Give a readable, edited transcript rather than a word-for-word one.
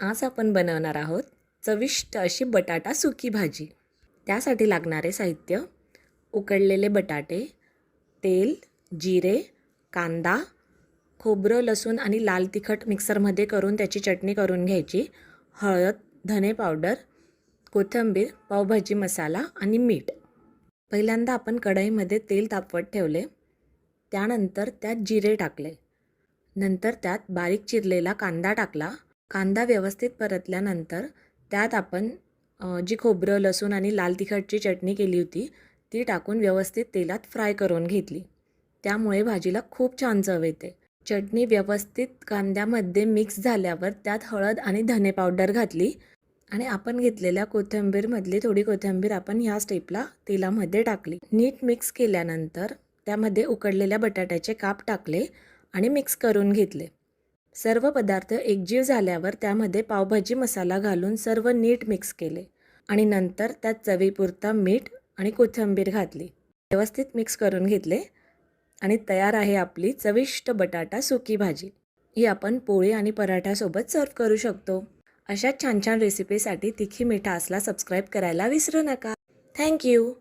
आज आपण बनवणार आहोत चविष्ट अशी बटाटा सुकी भाजी। त्यासाठी लागणारे साहित्य: उकडलेले बटाटे, तेल, जिरे, कांदा, खोबरं, लसूण आणि लाल तिखट मिक्सरमध्ये करून त्याची चटणी करून घ्यायची, हळद, धने पावडर, कोथिंबीर, पावभाजी मसाला आणि मीठ। पहिल्यांदा आपण कढईमध्ये तेल तापवत ठेवले, त्यानंतर त्यात जिरे टाकले, नंतर त्यात बारीक चिरलेला कांदा टाकला। कांदा व्यवस्थित परतल्यानंतर त्यात आपण जी खोबरं, लसूण आणि लाल तिखटची चटणी केली होती ती टाकून व्यवस्थित तेलात फ्राय करून घेतली। त्यामुळे भाजीला खूप छान चव येते। चटणी व्यवस्थित कांद्यामध्ये मिक्स झाल्यावर त्यात हळद आणि धने पावडर घातली आणि आपण घेतलेल्या कोथिंबीरमधली थोडी कोथिंबीर आपण ह्या स्टेपला तेलामध्ये टाकली। नीट मिक्स केल्यानंतर त्यामध्ये उकडलेल्या बटाट्याचे काप टाकले आणि मिक्स करून घेतले। सर्व पदार्थ एकजीव झाल्यावर त्यामध्ये पावभाजी मसाला घालून सर्व नीट मिक्स केले आणि नंतर त्यात चवीपुरता मीठ आणि कोथिंबीर घातली। व्यवस्थित मिक्स करून घेतले आणि तयार आहे आपली चविष्ट बटाटा सुकी भाजी। ही आपण पोळी आणि पराठ्यासोबत सर्व करू शकतो। अशा छान छान रेसिपीसाठी तिखी मिठासला सबस्क्राईब करायला विसरू नका। थँक्यू।